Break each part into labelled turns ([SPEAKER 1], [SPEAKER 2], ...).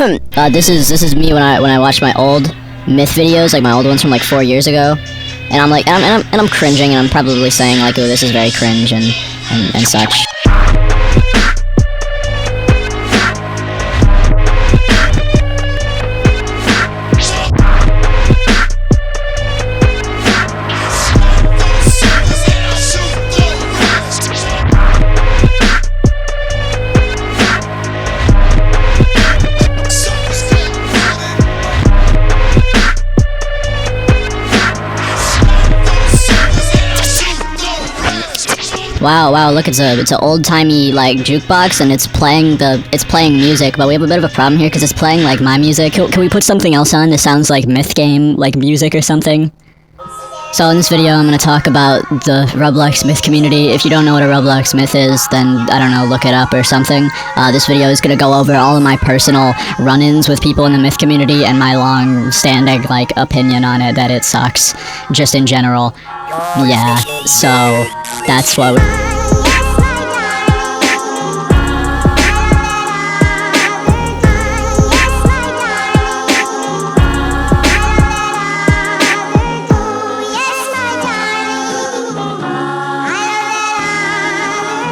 [SPEAKER 1] This is me when I watch my old myth videos, like my old ones from like 4 years ago, and I'm like, and I'm cringing, and I'm probably saying like, oh, this is very cringe and such. Wow, look, it's an old-timey, like, jukebox, and it's playing music, but we have a bit of a problem here, because it's playing, like, my music. Can we put something else on that sounds like myth game, like, music or something? So in this video, I'm gonna talk about the Roblox myth community. If you don't know what a Roblox myth is, then, I don't know, look it up or something. This video is gonna go over all of my personal run-ins with people in the myth community, and my long-standing, like, opinion on it, that it sucks, just in general. Yeah, so that's what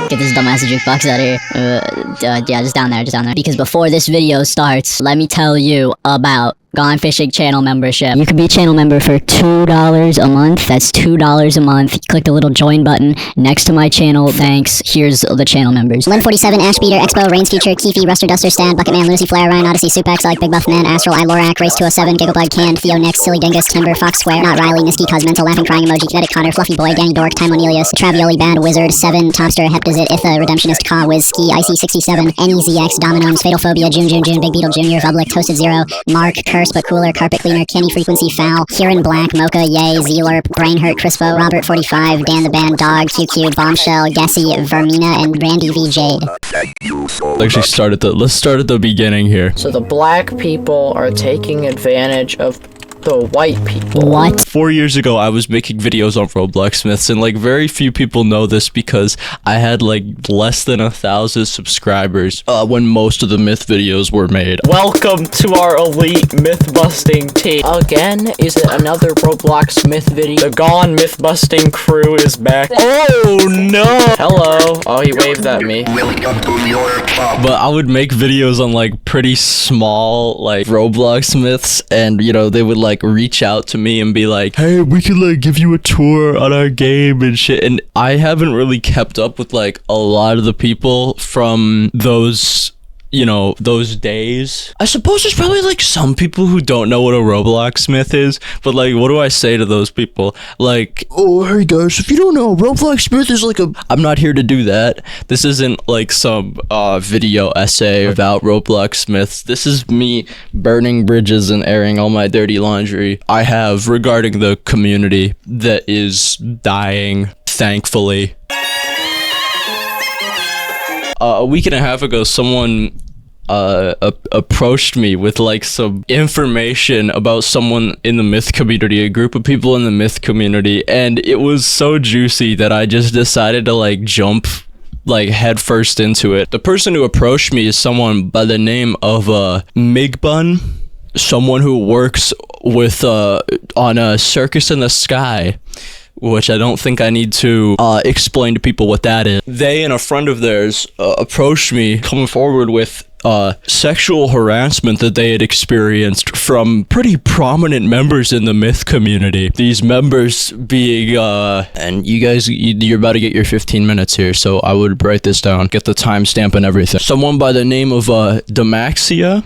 [SPEAKER 1] get this dumbass jukebox out of here. Yeah, just down there. Because before this video starts, let me tell you about Gone Fishing channel membership. You can be a channel member for $2 a month. That's $2 a month. Click the little join button next to my channel. Thanks. Here's the channel members.
[SPEAKER 2] Lin47, Ashbeater, Expo, Rains Future, Keefy, Ruster, Duster, Stad, Bucketman, Lucy, Flare, Ryan, Odyssey, Supex, like Big Buff Man, Astral, Ilorak, Race 207, Gigglebug, Canned, Theo, Next, Silly Dingus, Timber, Fox Square, Not Riley, Nisky, Cosmental, Laughing Crying Emoji, Kinetic Connor, Fluffy Boy, Danny Dork, Time Onelius, Travioli, Bad Wizard, 7, Topster, Heptazit, Itha, Redemptionist, Ka, Wiz, Ski, IC67, NEZX, Dominoes, Fatal Phobia, June, Big Beetle Jr., Public, Toasted Zero, Mark, Curse But Cooler, Carpet Cleaner, Kenny Frequency Foul, Kieran Black, Mocha, Yay, Zealer, Brain Hurt, Crispo, Robert 45, Dan the Band, Dog, QQ, Bombshell, Gessie, Vermina, and Randy V. Jade.
[SPEAKER 3] Let's start at the beginning here.
[SPEAKER 4] So the black people are taking advantage of the white people.
[SPEAKER 1] What?
[SPEAKER 3] 4 years ago, I was making videos on Roblox myths, and like very few people know this because I had like less than 1,000 subscribers when most of the myth videos were made.
[SPEAKER 4] Welcome to our elite myth-busting team. Again, is it another Roblox myth video? The Gone myth-busting crew is back. Oh no! Hello. Oh, he waved at me.
[SPEAKER 3] But I would make videos on like pretty small like Roblox myths, and you know, they would like reach out to me and be like, hey, we could like give you a tour on our game and shit. And I haven't really kept up with like a lot of the people from those, you know, those days. I suppose there's probably like some people who don't know what a Roblox myth is, but like, what do I say to those people? Like, oh, hey guys, if you don't know, Roblox myth is like a... I'm not here to do that. This isn't like some video essay about Roblox myths. This is me burning bridges and airing all my dirty laundry I have regarding the community that is dying, thankfully. A week and a half ago, someone approached me with like some information about someone in the myth community, a group of people in the myth community, and it was so juicy that I just decided to like jump like headfirst into it. The person who approached me is someone by the name of Migbun, someone who works with on a Circus in the Sky, which I don't think I need to explain to people what that is. They and a friend of theirs approached me, coming forward with sexual harassment that they had experienced from pretty prominent members in the myth community. These members being, and you guys, you're about to get your 15 minutes here, so I would write this down, get the timestamp and everything. Someone by the name of Demaxia,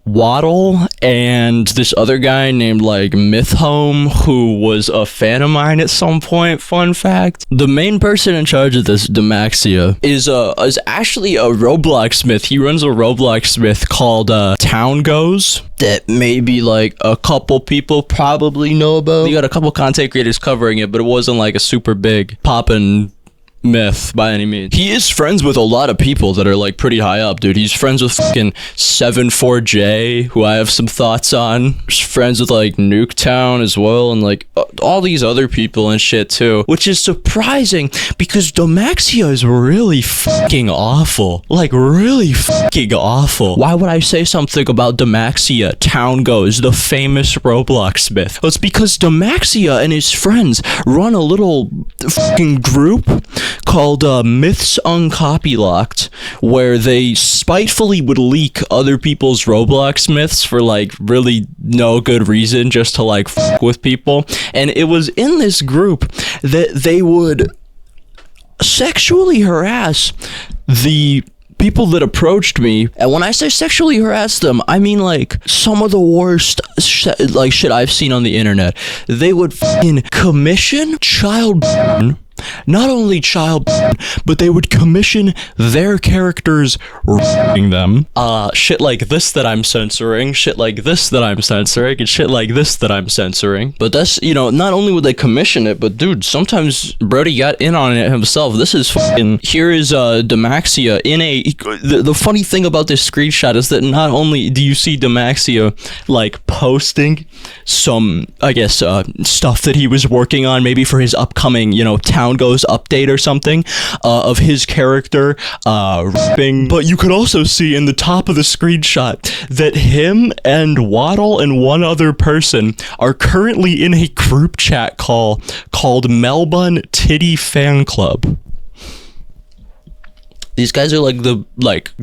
[SPEAKER 3] Waddle, and this other guy named like Mythhome, who was a fan of mine at some point. Fun fact: the main person in charge of this, Demaxia, is actually a Roblox myth. He runs a Roblox myth called Town Goes that maybe like a couple people probably know about. We got a couple content creators covering it, but it wasn't like a super big poppin' myth by any means. He is friends with a lot of people that are like pretty high up, dude. He's friends with fucking 74J, who I have some thoughts on. He's friends with like Nuketown as well, and like all these other people and shit too, which is surprising because Domaxia is really fucking awful. Like really fucking awful. Why would I say something about Domaxia? Town Goes, the famous Roblox myth. Well, it's because Domaxia and his friends run a little fucking group called Myths Uncopylocked, where they spitefully would leak other people's Roblox myths for like really no good reason, just to like fuck with people. And it was in this group that they would sexually harass the people that approached me. And when I say sexually harass them, I mean like some of the worst shit I've seen on the internet. They would fucking commission child porn. Not only child porn, but they would commission their characters raping them. Shit like this that I'm censoring, shit like this that I'm censoring, and shit like this that I'm censoring. But that's, you know, not only would they commission it, but dude, sometimes Brody got in on it himself. This is fucking, here is Domaxia in a, the funny thing about this screenshot is that not only do you see Domaxia like posting some, I guess, stuff that he was working on, maybe for his upcoming, you know, Town Goes update or something, of his character rapping, but you could also see in the top of the screenshot that him and Waddle and one other person are currently in a group chat call called Melbourne Titty Fan Club. These guys are like the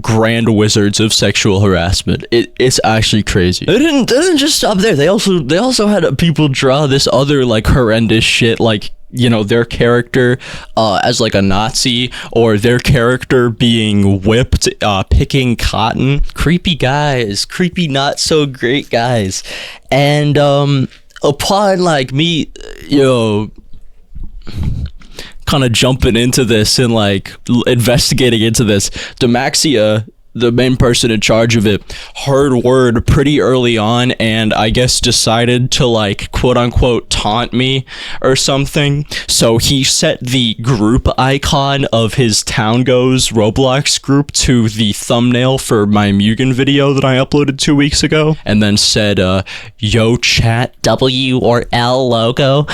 [SPEAKER 3] grand wizards of sexual harassment. It's actually crazy. They didn't just stop there. They also had people draw this other like horrendous shit, like, you know, their character as like a Nazi, or their character being whipped picking cotton. Creepy guys, creepy not so great guys. And upon like me, you know, kind of jumping into this and like investigating into this, Domaxia, the main person in charge of it, heard word pretty early on, and I guess decided to like quote unquote taunt me or something. So he set the group icon of his Town Goes Roblox group to the thumbnail for my Mugen video that I uploaded 2 weeks ago, and then said yo chat W or L logo.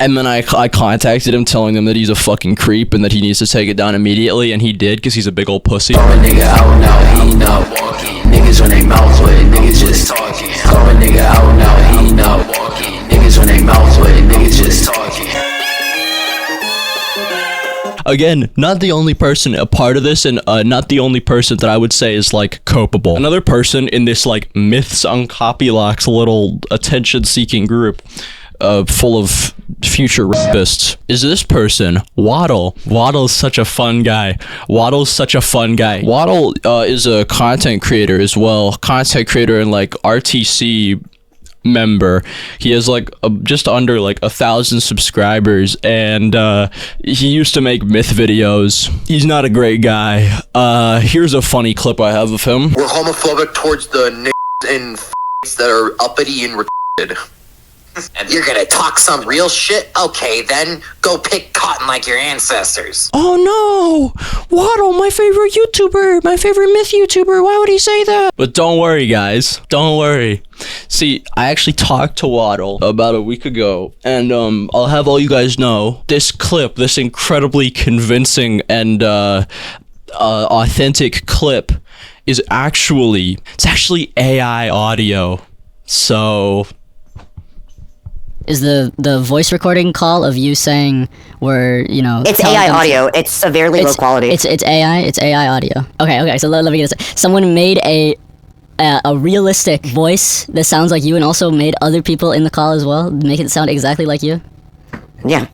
[SPEAKER 3] And then I contacted him, telling him that he's a fucking creep and that he needs to take it down immediately, and he did, because he's a big old pussy.
[SPEAKER 5] Call a nigga out now, he not walking. Niggas when they mouth with it, niggas just talking. Call a nigga out now, he not walking. Niggas when they mouth with it, niggas just talking.
[SPEAKER 3] Again, not the only person a part of this, and not the only person that I would say is like culpable. Another person in this like Myths Uncopylocks little attention-seeking group full of future rapists is this person, Waddle. Waddle's such a fun guy. Waddle is a content creator as well. Content creator and like RTC member. He has like just under like 1,000 subscribers, and he used to make myth videos. He's not a great guy. Here's a funny clip I have of him.
[SPEAKER 6] We're homophobic towards the niggas and that are uppity and retarded. And you're gonna talk some real shit? Okay, then go pick cotton like your ancestors.
[SPEAKER 3] Oh no! Waddle, my favorite YouTuber, my favorite myth YouTuber, why would he say that? But don't worry, guys. Don't worry. See, I actually talked to Waddle about a week ago, and I'll have all you guys know, this clip, this incredibly convincing and authentic clip is actually AI audio. So
[SPEAKER 1] is the voice recording call of you saying we're, you know...
[SPEAKER 7] It's AI audio. It's severely low quality.
[SPEAKER 1] It's AI audio. Okay, so let me get this. Someone made a realistic voice that sounds like you, and also made other people in the call as well, make it sound exactly like you?
[SPEAKER 7] Yeah.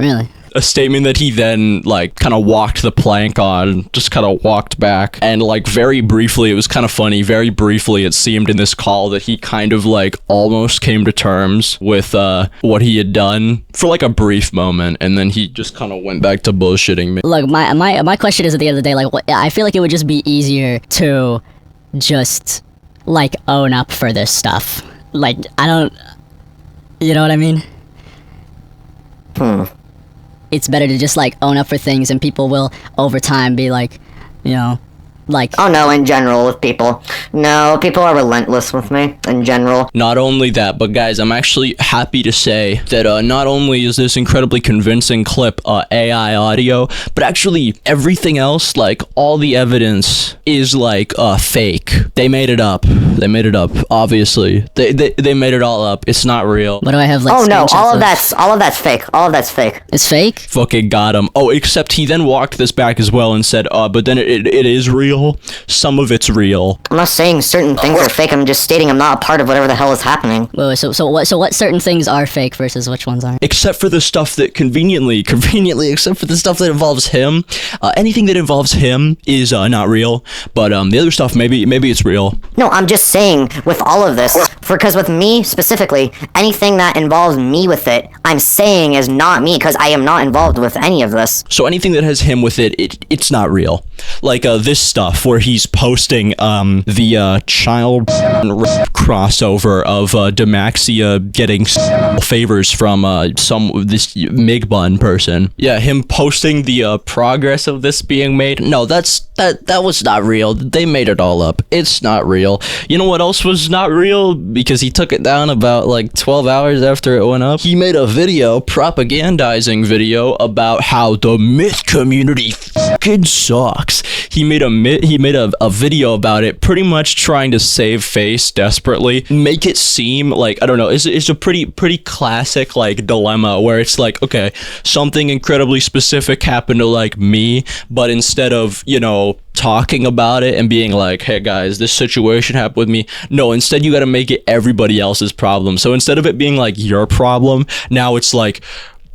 [SPEAKER 1] Really?
[SPEAKER 3] A statement that he then like kind of walked the plank on, just kind of walked back, and like very briefly, it was kind of funny, very briefly it seemed in this call that he kind of like almost came to terms with what he had done for like a brief moment, and then he just kind of went back to bullshitting me.
[SPEAKER 1] Look, my question is, at the end of the day, like, I feel like it would just be easier to just like own up for this stuff. Like, I don't, you know what I mean? it's better to just like own up for things, and people will over time be like, you know, like.
[SPEAKER 7] Oh no, in general with people. No, people are relentless with me, in general.
[SPEAKER 3] Not only that, but guys, I'm actually happy to say that not only is this incredibly convincing clip AI audio, but actually everything else, like all the evidence is like fake. They made it up. They made it up, obviously. They made it all up. It's not real.
[SPEAKER 1] What do I have like?
[SPEAKER 7] Oh no,
[SPEAKER 1] screenshots
[SPEAKER 7] all of that's fake. All of that's fake.
[SPEAKER 1] It's fake?
[SPEAKER 3] Fucking got him. Oh, except he then walked this back as well and said, but then it is real. Some of it's real.
[SPEAKER 7] I'm not saying certain things are fake, I'm just stating I'm not a part of whatever the hell is happening.
[SPEAKER 1] Wait, so what certain things are fake versus which ones aren't?
[SPEAKER 3] Except for the stuff that conveniently, except for the stuff that involves him. Anything that involves him is not real. But the other stuff, maybe it's real.
[SPEAKER 7] No, I'm just saying with all of this, because with me specifically, anything that involves me with it, I'm saying is not me, because I am not involved with any of this.
[SPEAKER 3] So anything that has him with it's not real. Like this stuff where he's posting the child crossover of Demaxia getting favors from this Mig Bun person. Yeah, him posting the progress of this being made. No, that was not real. They made it all up. It's not real. You know what else was not real? Because he took it down about like 12 hours after it went up. He made a video, propagandizing video, about how the myth community fucking sucks. He made a video about it, pretty much trying to save face desperately, make it seem like, I don't know, it's a pretty classic like dilemma where it's like, okay, something incredibly specific happened to like me, but instead of, you know, talking about it and being like, hey guys, this situation happened with me, no, instead you gotta make it everybody else's problem. So instead of it being like your problem, now it's like,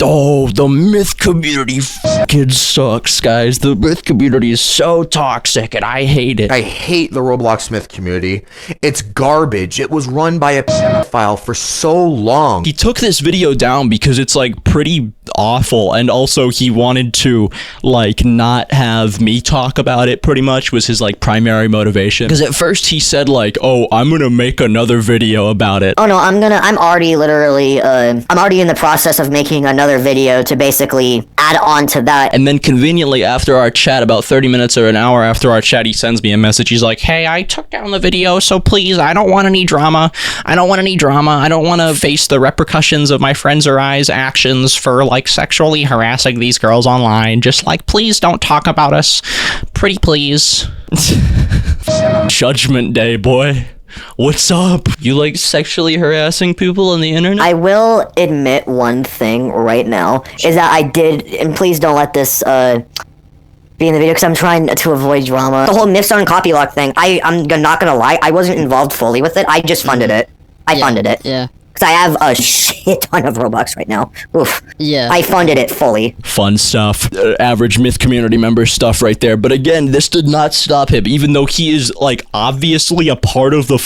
[SPEAKER 3] oh, the myth community fucking sucks, guys. The myth community is so toxic and I hate it.
[SPEAKER 8] I hate the Roblox myth community. It's garbage. It was run by a pedophile for so long.
[SPEAKER 3] He took this video down because it's like pretty awful, and also he wanted to like not have me talk about it, pretty much was his like primary motivation. Because at first he said like, oh, I'm gonna make another video about it.
[SPEAKER 7] Oh no, I'm already in the process of making another video to basically add on to that.
[SPEAKER 3] And then conveniently after our chat, about 30 minutes or an hour after our chat, he sends me a message. He's like, hey, I took down the video, so please, I don't want any drama. I don't want to face the repercussions of my friends or I's actions for like sexually harassing these girls online. Just like, please don't talk about us. Pretty please. Judgment Day, boy. What's up? You like sexually harassing people on the internet?
[SPEAKER 7] I will admit one thing right now, is that I did, and please don't let this be in the video because I'm trying to avoid drama. The whole myths on copylock thing, I'm not gonna lie, I wasn't involved fully with it, I just funded it. I funded it.
[SPEAKER 1] Yeah.
[SPEAKER 7] Because I have a shit ton of Robux right now. Oof.
[SPEAKER 1] Yeah.
[SPEAKER 7] I funded it fully.
[SPEAKER 3] Fun stuff. Average myth community member stuff right there. But again, this did not stop him, even though he is like obviously a part of the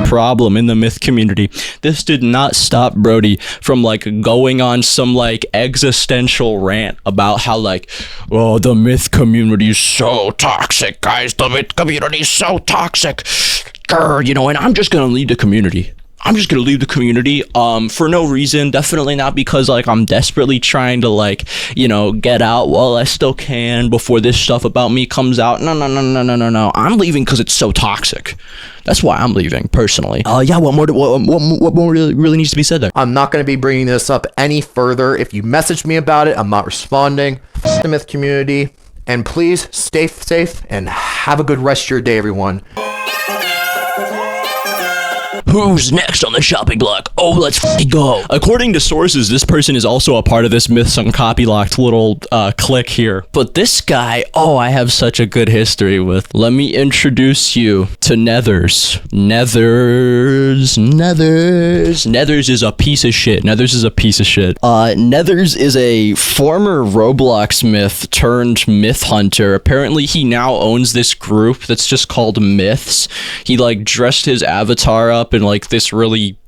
[SPEAKER 3] problem in the myth community. This did not stop Brody from like going on some like existential rant about how like, oh, the myth community is so toxic, guys. The myth community is so toxic. Grr, you know, and I'm just gonna leave the community. For no reason. Definitely not because like I'm desperately trying to like, you know, get out while I still can before this stuff about me comes out. No. I'm leaving because it's so toxic. That's why I'm leaving personally. Yeah. What more really needs to be said there?
[SPEAKER 8] I'm not going to be bringing this up any further. If you message me about it, I'm not responding. The myth community. And please stay safe and have a good rest of your day, everyone.
[SPEAKER 3] Who's next on the shopping block? Oh, let's go. According to sources, this person is also a part of this Myths Uncopylocked little clique here. But this guy, oh, I have such a good history with. Let me introduce you to Nethers. Nethers is a piece of shit. Nethers is a former Roblox myth turned myth hunter. Apparently, he now owns this group that's just called Myths. He like dressed his avatar up in like this really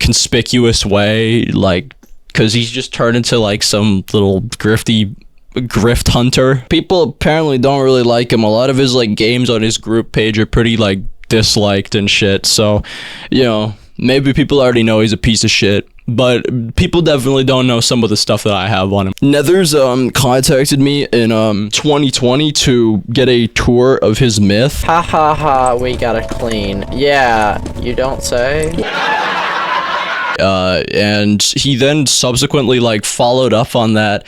[SPEAKER 3] conspicuous way, like because he's just turned into like some little grift hunter. People apparently don't really like him. A lot of his like games on his group page are pretty like disliked and shit, so you know, maybe people already know he's a piece of shit. but people definitely don't know some of the stuff that I have on him. Nethers contacted me in 2020 to get a tour of his myth.
[SPEAKER 4] Ha ha ha, we gotta clean. Yeah, you don't say?
[SPEAKER 3] And he then subsequently like followed up on that,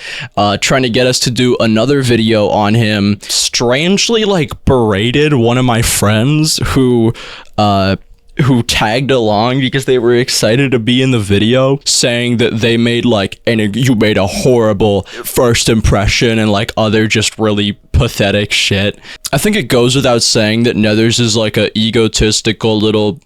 [SPEAKER 3] trying to get us to do another video on him. Strangely like berated one of my friends who tagged along because they were excited to be in the video, saying that they made you made a horrible first impression and like other just really pathetic shit. I think it goes without saying that Nethers is like a egotistical little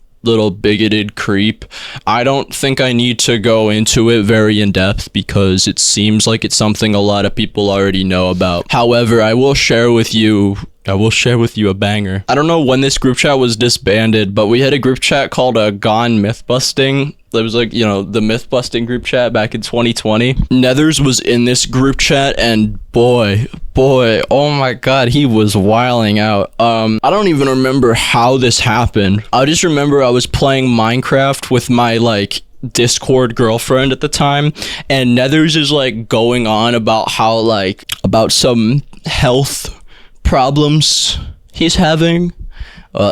[SPEAKER 3] bigoted creep. I don't think I need to go into it very in depth because it seems like it's something a lot of people already know about. However, I will share with you a banger. I don't know when this group chat was disbanded, but we had a group chat called Gone Mythbusting. It was like, you know, the Mythbusting group chat back in 2020. Nethers was in this group chat, and boy, oh my god, he was wilding out. I don't even remember how this happened. I just remember I was playing Minecraft with my, like, Discord girlfriend at the time, and Nethers is, like, going on about how, like, about some health problems he's having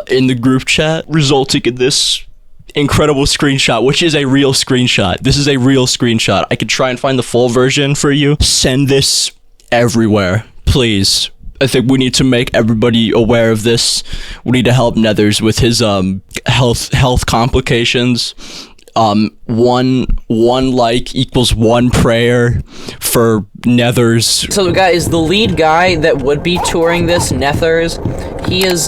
[SPEAKER 3] in the group chat, resulting in this incredible screenshot, which is a real screenshot. This is a real screenshot. I could try and find the full version for you. Send this everywhere, please. I think we need to make everybody aware of this. We need to help Nethers with his health complications. One like equals one prayer for Nethers.
[SPEAKER 4] So guys, the lead guy that would be touring this, Nethers, he has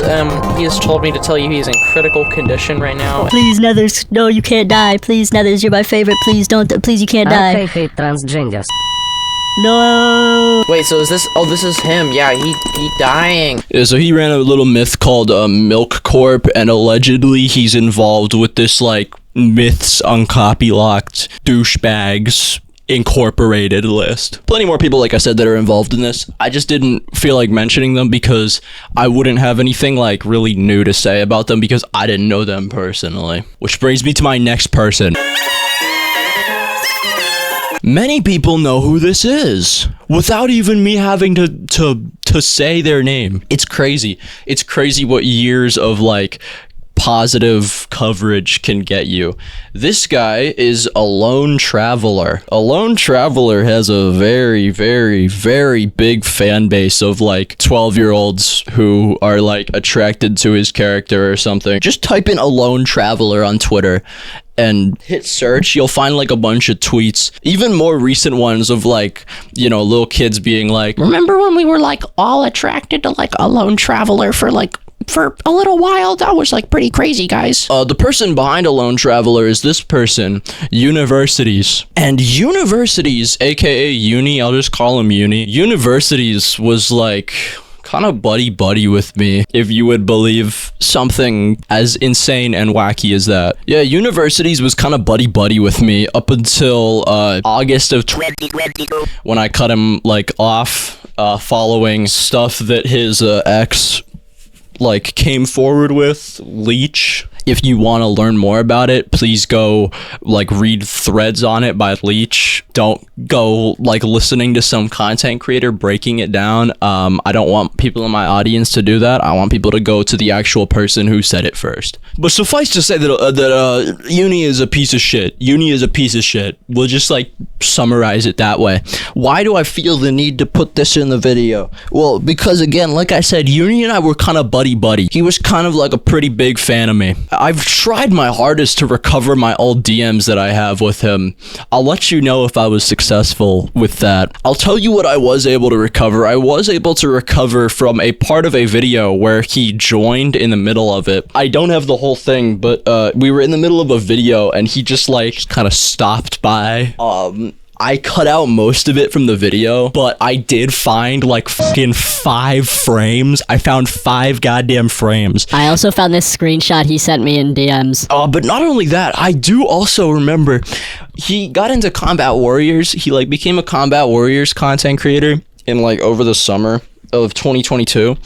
[SPEAKER 4] told me to tell you he's in critical condition right now.
[SPEAKER 1] Please, Nethers, no, you can't die. Please, Nethers, you're my favorite. Please don't. Please, you can't die.
[SPEAKER 9] I hate transgenders.
[SPEAKER 1] No.
[SPEAKER 4] Wait, so is this? Oh, this is him. Yeah, he dying.
[SPEAKER 3] Yeah, so he ran a little myth called Milk Corp, and allegedly he's involved with this like Myths Uncopylocked Douchebags Incorporated list. Plenty more people, like I said, that are involved in this. I just didn't feel like mentioning them because I wouldn't have anything like really new to say about them because I didn't know them personally. Which brings me to my next person. Many people know who this is without even me having to say their name. It's crazy. It's crazy what years of like positive coverage can get you. This guy is a lone traveler. A lone traveler has a very, very, very big fan base of like 12-year-olds who are like attracted to his character or something. Just type in a lone traveler on Twitter and hit search. You'll find like a bunch of tweets, even more recent ones of like, you know, little kids being like, remember when we were like all attracted to like a lone traveler for a little while? That was like pretty crazy, guys. The person behind a lone traveler is this person, Universities. And Universities, aka Uni, I'll just call him Uni. Universities was like kind of buddy with me, if you would believe something as insane and wacky as that. Yeah, Universities was kind of buddy with me up until August of 2020 when I cut him like off following stuff that his ex like came forward with, Leech. If you want to learn more about it, please go like read threads on it by Leech. Don't go like listening to some content creator breaking it down. I don't want people in my audience to do that. I want people to go to the actual person who said it first. But suffice to say that Uni is a piece of shit. Uni is a piece of shit. We'll just like summarize it that way. Why do I feel the need to put this in the video? Well, because again, like I said, Uni and I were kind of buddy. He was kind of like a pretty big fan of me. I've tried my hardest to recover my old DMs that I have with him. I'll let you know if I was successful with that. I'll tell you what I was able to recover. I was able to recover from a part of a video where he joined in the middle of it. I don't have the whole thing, but we were in the middle of a video and he just like kind of stopped by. I cut out most of it from the video, but I did find like fucking 5 frames. I found 5 goddamn frames.
[SPEAKER 1] I also found this screenshot he sent me in DMs.
[SPEAKER 3] But not only that, I do also remember he got into Combat Warriors. He like became a Combat Warriors content creator in like over the summer. of 2022,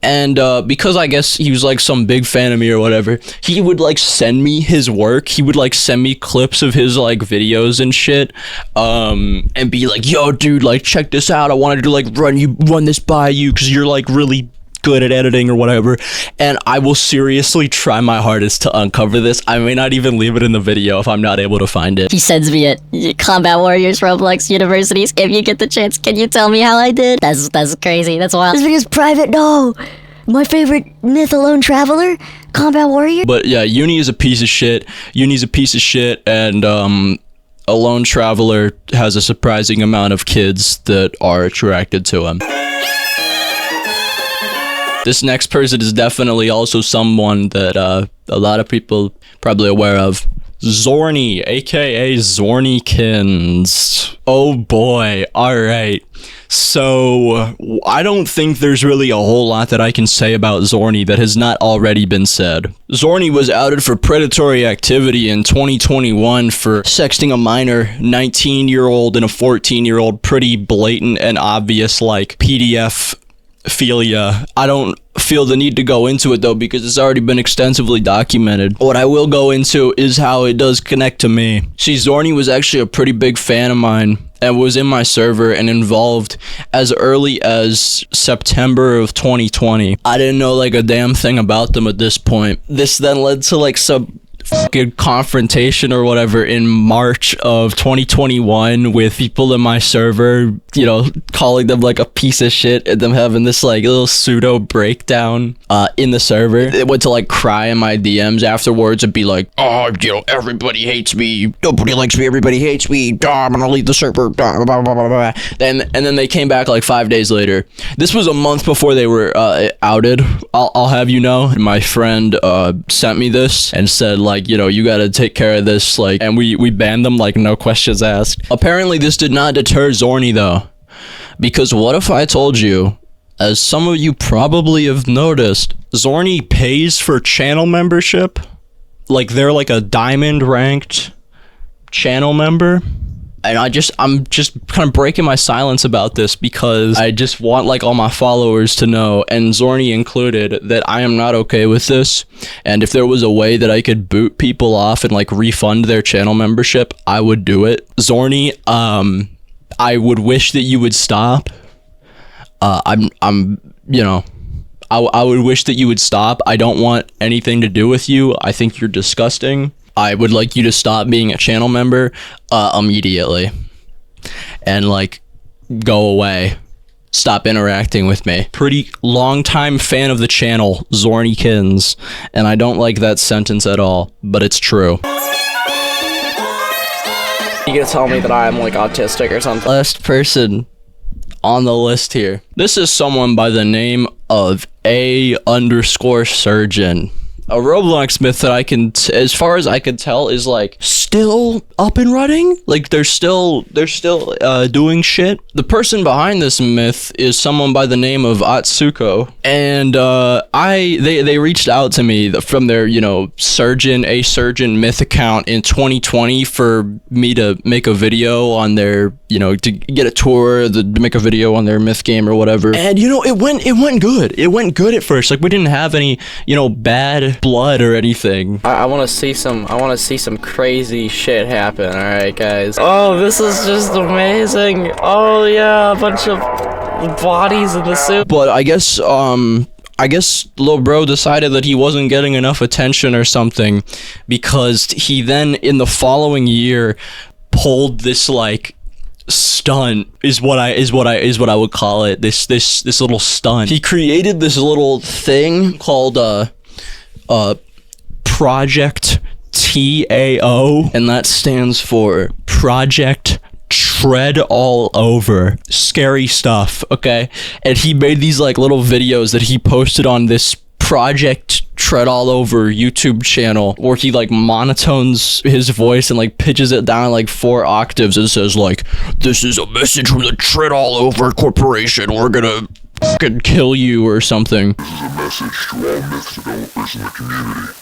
[SPEAKER 3] and because I guess he was like some big fan of me or whatever, he would like send me his work. He would like send me clips of his like videos and shit, and be like, yo dude, like check this out, I wanted to like run this by you because you're like really good at editing or whatever. And I will seriously try my hardest to uncover this. I may not even leave it in the video if I'm not able to find it.
[SPEAKER 1] He sends me at Combat Warriors Roblox Universities. If you get the chance, can you tell me how I did? That's crazy. That's wild. This video's private. No. My favorite myth alone traveler, Combat Warrior.
[SPEAKER 3] But yeah, Uni is a piece of shit. Uni's a piece of shit, and a lone traveler has a surprising amount of kids that are attracted to him. This next person is definitely also someone that a lot of people probably aware of. Zorny, aka Zornykins. Oh boy, alright. So, I don't think there's really a whole lot that I can say about Zorny that has not already been said. Zorny was outed for predatory activity in 2021 for sexting a minor 19-year-old and a 14-year-old, pretty blatant and obvious like PDF philia. I don't feel the need to go into it though because it's already been extensively documented. What I will go into is how it does connect to me. See, Zorny was actually a pretty big fan of mine and was in my server and involved as early as September of 2020. I didn't know like a damn thing about them at this point. This then led to like some fucking confrontation or whatever in March of 2021 with people in my server, you know, calling them like a piece of shit and them having this like little pseudo breakdown in the server. It went to like cry in my DMs afterwards and be like, oh, you know, everybody hates me, nobody likes me, everybody hates me, I'm gonna leave the server, blah, blah, blah, blah, blah. And then they came back like 5 days later. This was a month before they were outed. I'll have you know, my friend sent me this and said like, you know, you gotta take care of this, like, and we banned them, like, no questions asked. Apparently this did not deter Zorny though, because what if I told you, as some of you probably have noticed, Zorny pays for channel membership? Like, they're like a diamond ranked channel member. And I'm just kind of breaking my silence about this because I just want like all my followers to know, and Zorny included, that I am not okay with this. And if there was a way that I could boot people off and like refund their channel membership, I would do it. Zorny, I would wish that you would stop. You know, I would wish that you would stop. I don't want anything to do with you. I think you're disgusting. I would like you to stop being a channel member immediately and like go away. Stop interacting with me. Pretty long time fan of the channel, Zornykins, and I don't like that sentence at all, but it's true.
[SPEAKER 4] You gonna tell me that I'm like autistic or something?
[SPEAKER 3] Last person on the list here. This is someone by the name of A_surgeon. A Roblox myth that I can, as far as I can tell, is like still up and running. Like they're still doing shit. The person behind this myth is someone by the name of Atsuko, and they reached out to me from their, you know, surgeon myth account in 2020 for me to make a video on their, you know, to get a tour, to make a video on their myth game or whatever. And you know, it went good. It went good at first. Like we didn't have any, you know, bad blood or anything.
[SPEAKER 4] I want to see some crazy shit happen. All right, guys. Oh, this is just amazing. Oh yeah, a bunch of bodies in the suit.
[SPEAKER 3] But I guess Lil Bro decided that he wasn't getting enough attention or something, because he then in the following year pulled this like stunt is what I would call it. This little stunt. He created this little thing called Project TAO, and that stands for Project Tread All Over. Scary stuff, okay? And he made these like little videos that he posted on this Project Tread All Over YouTube channel, where he like monotones his voice and like pitches it down like 4 octaves and says like, this is a message from the Tread All Over Corporation, we're gonna fucking kill you or something.
[SPEAKER 9] This is a message to all myth developers in the community.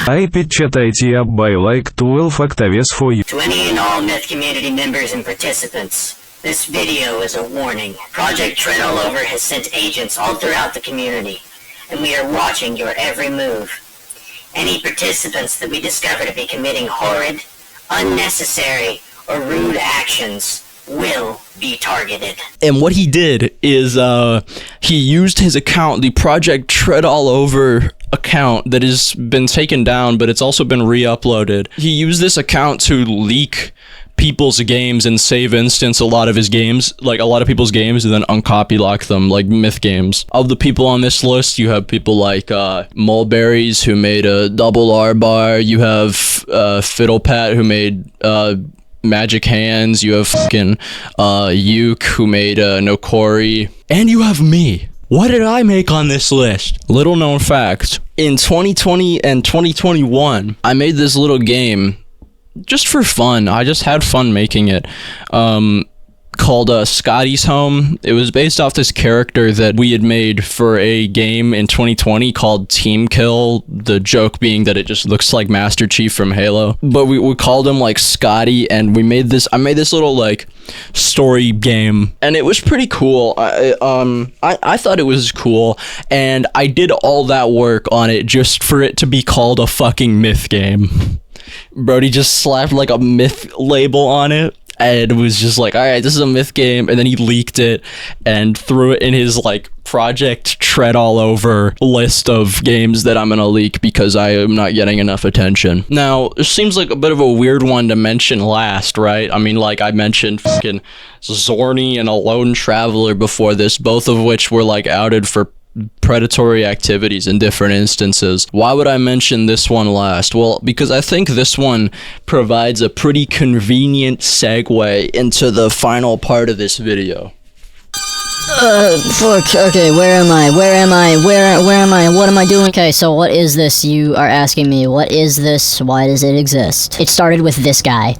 [SPEAKER 10] I paycheck by like 12 octaves for you.
[SPEAKER 11] To any and all myth community members and participants, This video is a warning. Project Tread All Over has sent agents all throughout the community, and we are watching your every move. Any participants that we discover to be committing horrid, unnecessary, or rude actions will be targeted.
[SPEAKER 3] And what he did is he used his account, the Project Tread All Over account that has been taken down, but it's also been re-uploaded. He used this account to leak people's games and save instance a lot of his games, like a lot of people's games, and then uncopy lock them, like myth games. Of the people on this list, you have people like Mulberries, who made a double R bar. You have Fiddlepat, who made Magic Hands. You have fucking Uke, who made Nokori. And you have me. What did I make on this list? Little known fact. In 2020 and 2021, I made this little game just for fun. I just had fun making it. Called Scotty's Home. It was based off this character that we had made for a game in 2020 called Team Kill, the joke being that it just looks like Master Chief from Halo. But we called him like Scotty, and I made this little like story game, and it was pretty cool. I thought it was cool, and I did all that work on it just for it to be called a fucking myth game. Brody just slapped like a myth label on it, and was just like, all right, this is a myth game. And then he leaked it and threw it in his like Project Tread All Over list of games that I'm gonna leak because I am not getting enough attention. Now, it seems like a bit of a weird one to mention last, right? I mean, like I mentioned fucking Zorny and a Lone Traveler before this, both of which were like outed for predatory activities in different instances. Why would I mention this one last? Well, because I think this one provides a pretty convenient segue into the final part of this video.
[SPEAKER 1] Fuck, okay, where am I? Where am I? What am I doing? Okay, so what is this? You are asking me, what is this? Why does it exist? It started with this guy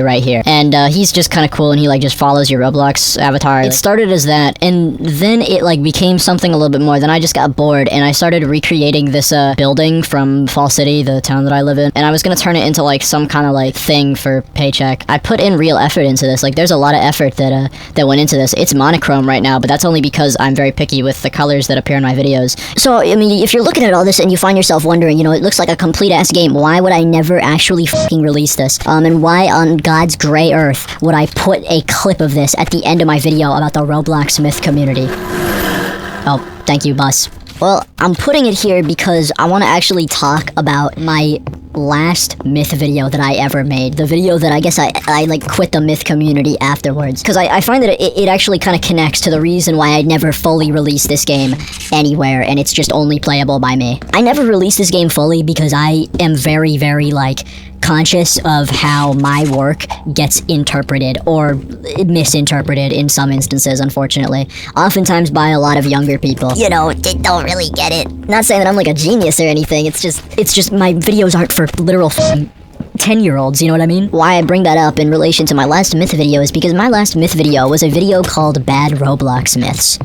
[SPEAKER 1] right here, and he's just kind of cool, and he like just follows your Roblox avatar. It started as that, and then it like became something a little bit more. Then I just got bored, and I started recreating this building from Fall City, the town that I live in, and I was gonna turn it into like some kind of like thing for Paycheck. I put in real effort into this. Like, there's a lot of effort that went into this. It's monochrome right now, but that's only because I'm very picky with the colors that appear in my videos. So, I mean, if you're looking at all this and you find yourself wondering, you know, it looks like a complete-ass game, why would I never actually fucking release this? And why on God's gray earth would I put a clip of this at the end of my video about the Roblox myth community? Oh, thank you, Bus. Well, I'm putting it here because I want to actually talk about my last myth video that I ever made. The video that I guess I like quit the myth community afterwards. Because I find that it actually kind of connects to the reason why I never fully released this game anywhere, and it's just only playable by me. I never released this game fully because I am very, very, like, conscious of how my work gets interpreted or misinterpreted in some instances, unfortunately. Oftentimes by a lot of younger people. You know, they don't really get it. Not saying that I'm like a genius or anything, it's just my videos aren't for literal 10-year-olds, you know what I mean? Why I bring that up in relation to my last myth video is because my last myth video was a video called Bad Roblox Myths.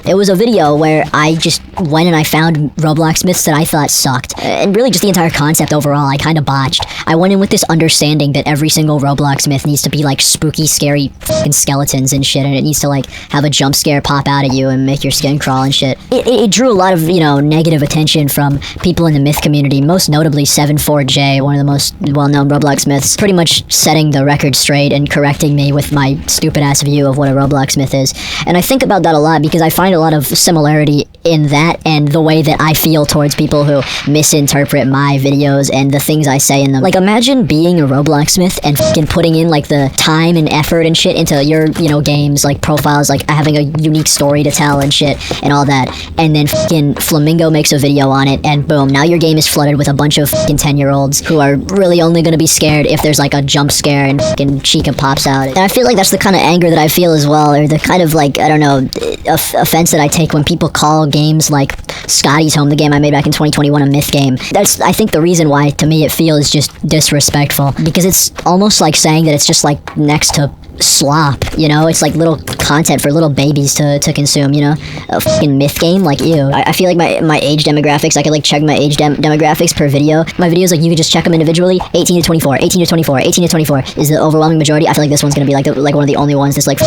[SPEAKER 1] It was a video where I just went and I found Roblox myths that I thought sucked. And really just the entire concept overall, I kind of botched. I went in with this understanding that every single Roblox myth needs to be like spooky, scary fucking skeletons and shit, and it needs to like have a jump scare pop out at you and make your skin crawl and shit. It drew a lot of, you know, negative attention from people in the myth community, most notably 74J, one of the most well-known Roblox myths, pretty much setting the record straight and correcting me with my stupid-ass view of what a Roblox myth is. And I think about that a lot because I find a lot of similarity in that and the way that I feel towards people who misinterpret my videos and the things I say in them. Like, imagine being a Roblox myth and fucking putting in, like, the time and effort and shit into your, you know, games, like, profiles, like, having a unique story to tell and shit and all that. And then fucking Flamingo makes a video on it, and boom, now your game is flooded with a bunch of fucking 10-year-olds who are really only gonna be scared if there's, like, a jump scare and fucking Chica pops out. And I feel like that's the kind of anger that I feel as well, or the kind of, like, I don't know, offense that I take when people call games like Scotty's Home, the game I made back in 2021, a myth game. That's, I think, the reason why, to me, it feels just disrespectful. Because it's almost like saying that it's just, like, next to slop, you know? It's like little content for little babies to consume, you know? A fucking myth game, like, ew. I feel like my age demographics, I could like check my age demographics per video. My videos, like, you could just check them individually. 18 to 24, 18 to 24, 18 to 24 is the overwhelming majority. I feel like this one's gonna be like one of the only ones that's like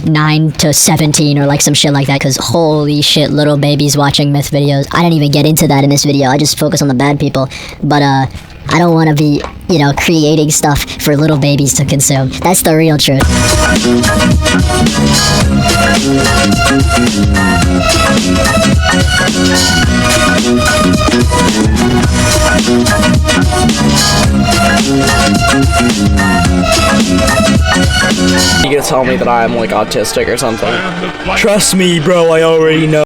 [SPEAKER 1] 9 to 17 or like some shit like that, because holy shit, little babies watching myth videos. I didn't even get into that in this video. I just focus on the bad people. But I don't want to be, you know, creating stuff for little babies to consume. That's the real truth.
[SPEAKER 4] You gonna tell me that I'm like autistic or something? Trust me, bro, I already know.